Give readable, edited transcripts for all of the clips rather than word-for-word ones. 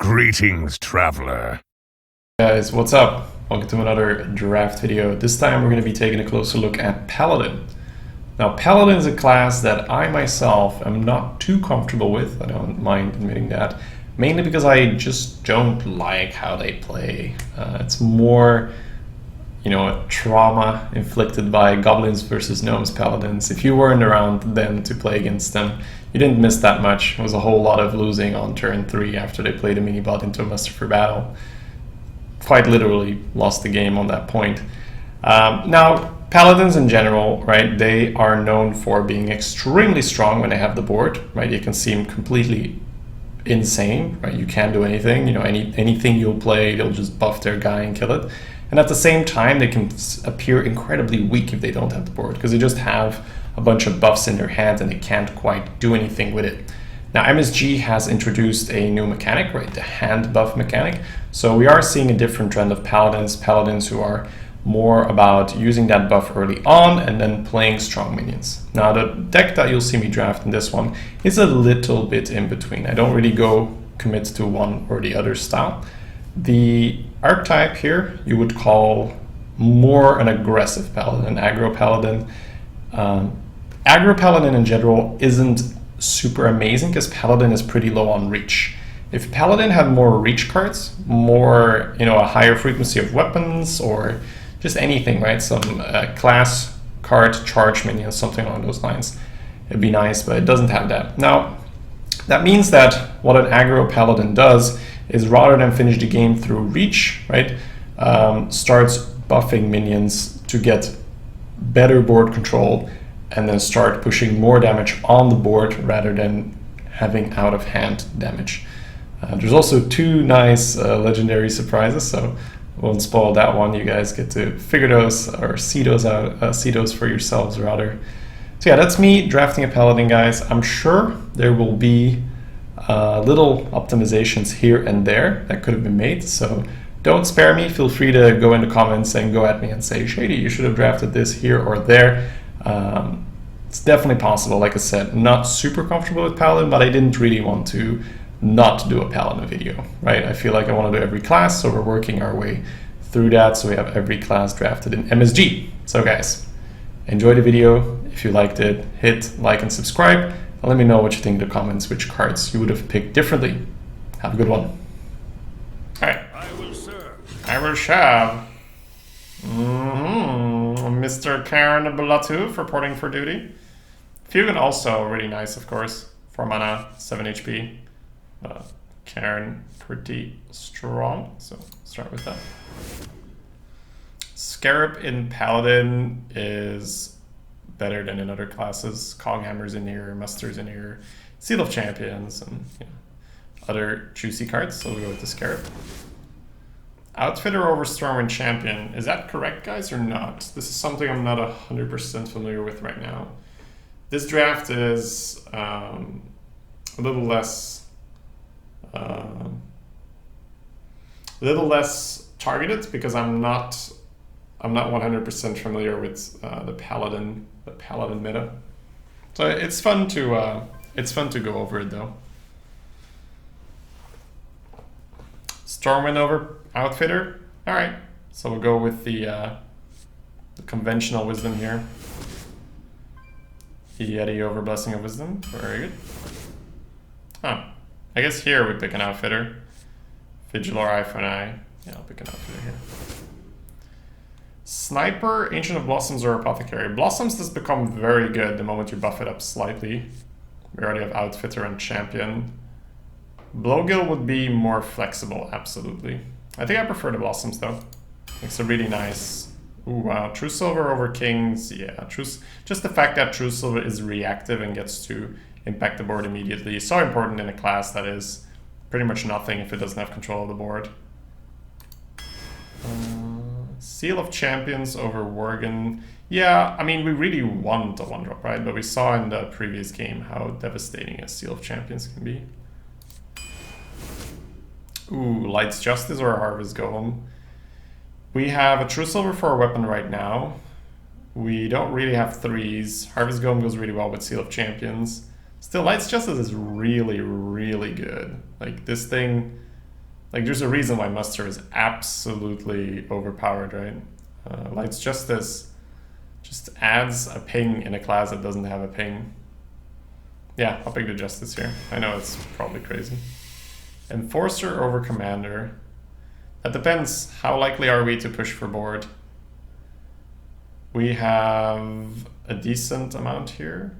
Greetings, traveler. Guys, what's up? Welcome to another draft video. This time we're going to be taking a closer look at Paladin. Now, Paladin is a class that I myself am not too comfortable with. I don't mind admitting that. Mainly because I just don't like how they play. It's more, a trauma inflicted by goblins versus gnomes paladins. If you weren't around then to play against them, you didn't miss that much. It was a whole lot of losing on turn 3 after they played a mini-bot into a muster for battle. Quite literally lost the game on that point. Now, paladins in general, right, they are known for being extremely strong when they have the board, right? You can see them completely insane, right? You can't do anything, anything you'll play, they'll just buff their guy and kill it. And at the same time, they can appear incredibly weak if they don't have the board, because they just have a bunch of buffs in their hand and they can't quite do anything with it. Now, MSG has introduced a new mechanic, right, the hand buff mechanic. So we are seeing a different trend of paladins who are more about using that buff early on and then playing strong minions. Now, the deck that you'll see me draft in this one is a little bit in between. I don't really go commit to one or the other style. The archetype here you would call more an aggressive paladin, aggro paladin. Aggro paladin in general isn't super amazing because paladin is pretty low on reach. If paladin had more reach cards, more, a higher frequency of weapons or just anything, right? Some class card charge minions, something along those lines, it'd be nice, but it doesn't have that. Now, that means that what an aggro paladin does is rather than finish the game through reach, right, starts buffing minions to get better board control and then start pushing more damage on the board rather than having out of hand damage. There's also two nice legendary surprises, so won't spoil that one. You guys get to figure those or see those for yourselves rather. So yeah, that's me drafting a paladin, guys. I'm sure there will be little optimizations here and there that could have been made, so don't spare me. Feel free to go in the comments and go at me and say, Shady, you should have drafted this here or there. It's definitely possible. Like I said, not super comfortable with Paladin, but I didn't really want to not do a Paladin video, right? I feel like I want to do every class, so we're working our way through that, so we have every class drafted in MSG. So guys, enjoy the video. If you liked it, hit like and subscribe, and let me know what you think in the comments, which cards you would have picked differently. Have a good one. All right. I will serve. I will serve. Mr. CabrianaPlays reporting for duty. Fugan also really nice, of course. 4 mana, 7 HP. Karen pretty strong, so start with that. Scarab in Paladin is better than in other classes. Coghammer's in here, Muster's in here, Seal of Champions, and other juicy cards, so we'll go with the Scarab. Outfitter over Stormwind Champion. Is that correct, guys, or not? This is something I'm not 100% familiar with right now. This draft is a little less targeted because I'm not 100% familiar with the Paladin meta. So it's fun to go over it though. Stormwind over Outfitter. All right, so we'll go with the conventional wisdom here. Yeti over Blessing of Wisdom. Very good. Huh. I guess here we pick an Outfitter. Vigilor, Eye for an Eye. Yeah, I'll pick an Outfitter here. Sniper, Ancient of Blossoms, or Apothecary. Blossoms does become very good the moment you buff it up slightly. We already have Outfitter and Champion. Blowgill would be more flexible, absolutely. I think I prefer the Blossoms though. It's a really nice. Ooh, wow. True Silver over Kings. Yeah, just the fact that True Silver is reactive and gets to impact the board immediately is so important in a class that is pretty much nothing if it doesn't have control of the board. Seal of Champions over Worgen. Yeah, I mean, we really want a 1-drop, right? But we saw in the previous game how devastating a Seal of Champions can be. Ooh, Light's Justice or Harvest Golem. We have a True Silver for a weapon right now. We don't really have 3s. Harvest Golem goes really well with Seal of Champions. Still, Light's Justice is really, really good. Like, this thing Like, there's a reason why Muster is absolutely overpowered, right? Light's Justice just adds a ping in a class that doesn't have a ping. Yeah, I'll pick the Justice here. I know it's probably crazy. Enforcer over Commander. That depends. How likely are we to push for board? We have a decent amount here.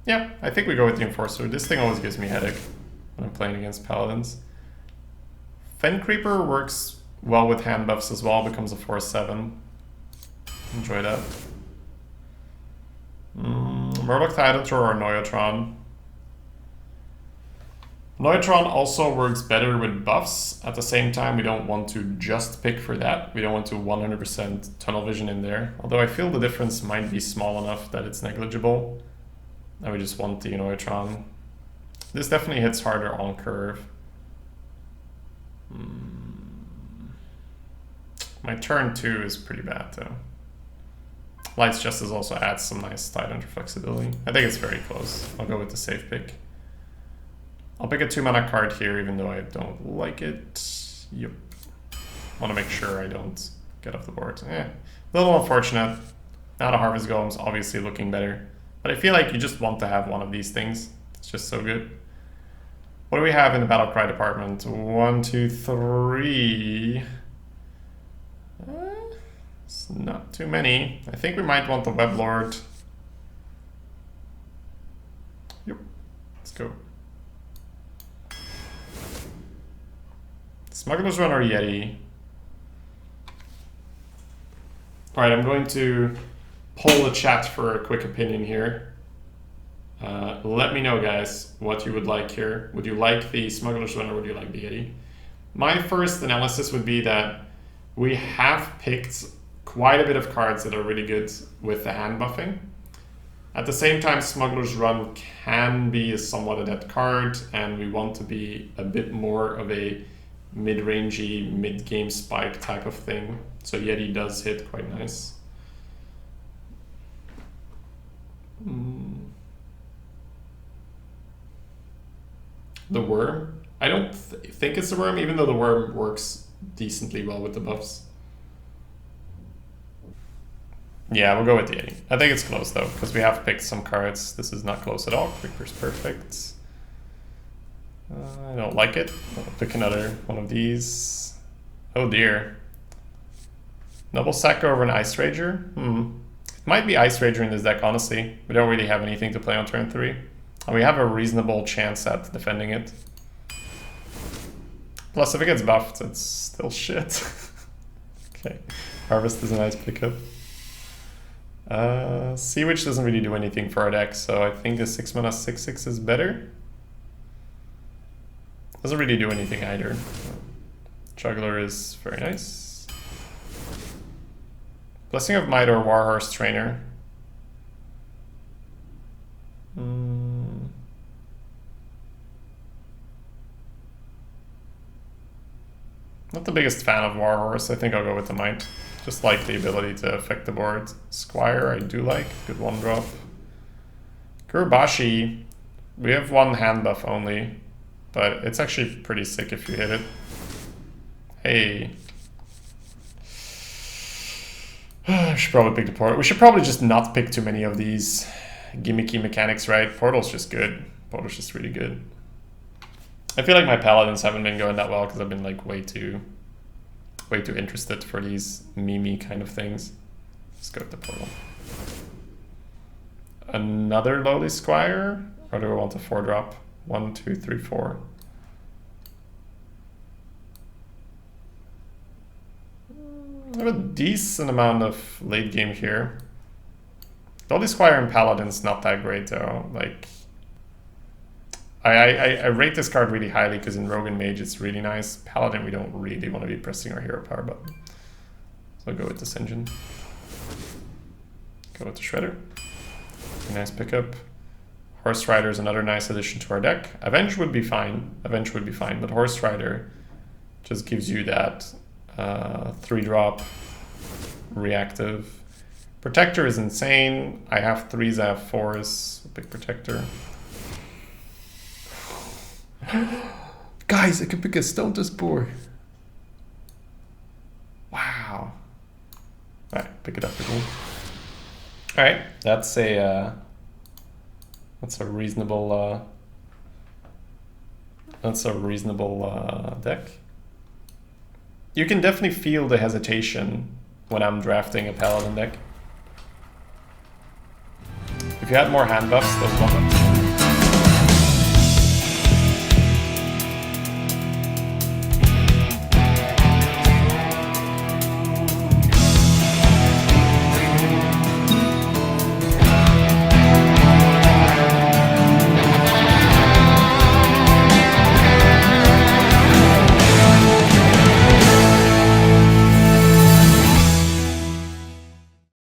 Yeah, I think we go with the Enforcer. This thing always gives me a headache when I'm playing against Paladins. Fen Creeper works well with hand buffs as well, becomes a 4/7. Enjoy that. Murloc Tyranitar or Neutron. Neutron also works better with buffs. At the same time, we don't want to just pick for that. We don't want to 100% tunnel vision in there. Although I feel the difference might be small enough that it's negligible. And we just want the Neutron. This definitely hits harder on curve. My turn 2 is pretty bad though. Light's Justice also adds some nice Tidehunter flexibility. I think it's very close. I'll go with the safe pick. I'll pick a 2-mana card here even though I don't like it. Yep. Want to make sure I don't get off the board. A little unfortunate. Now the Harvest Golem's obviously looking better. But I feel like you just want to have one of these things. It's just so good. What do we have in the Battlecry department? 1, 2, 3. It's not too many. I think we might want the Weblord. Yep. Let's go. Smuggler's Run or Yeti? Alright, I'm going to poll the chat for a quick opinion here. Let me know, guys, what you would like here. Would you like the Smuggler's Run or would you like the Yeti? My first analysis would be that we have picked quite a bit of cards that are really good with the hand buffing. At the same time, Smuggler's Run can be somewhat a dead card, and we want to be a bit more of a mid-rangey, mid-game spike type of thing. So Yeti does hit quite nice. The Worm? I don't think it's the Worm, even though the Worm works decently well with the buffs. Yeah, we'll go with the Yeti. I think it's close though, because we have picked some cards. This is not close at all. Creeper's perfect. I don't like it. I'll pick another one of these. Oh dear. Noble Sacker over an Ice Rager? It might be Ice Rager in this deck, honestly. We don't really have anything to play on turn 3. And we have a reasonable chance at defending it. Plus, if it gets buffed, it's still shit. Okay. Harvest is a nice pickup. Sea Witch doesn't really do anything for our deck, so I think the 6-mana 6/6 is better. Doesn't really do anything either. Juggler is very nice. Blessing of Might or Warhorse Trainer. Not the biggest fan of Warhorse. I think I'll go with the Might. Just like the ability to affect the board. Squire I do like. Good 1-drop. Gurubashi. We have one hand buff only. But it's actually pretty sick if you hit it. Hey. I should probably pick the Portal. We should probably just not pick too many of these gimmicky mechanics, right? Portal's just good. Portal's just really good. I feel like my Paladins haven't been going that well because I've been like way too interested for these meme kind of things. Let's go with the Portal. Another Lowly Squire? Or do I want a 4-drop? 1, 2, 3, 4. I have a decent amount of late game here. Lowly Squire and Paladin's not that great though. Like, I rate this card really highly because in Rogue and Mage it's really nice. Paladin, we don't really want to be pressing our hero power button. So I'll go with this engine. Go with the Shredder. Nice pickup. Horse Rider is another nice addition to our deck. Avenge would be fine. Avenge would be fine, but Horse Rider just gives you that 3-drop reactive. Protector is insane. I have 3s, I have 4s. Big Protector. Guys, I can pick a stone to spore. Wow. Alright, pick it up again. Alright, that's a reasonable deck. You can definitely feel the hesitation when I'm drafting a Paladin deck. If you had more hand buffs, those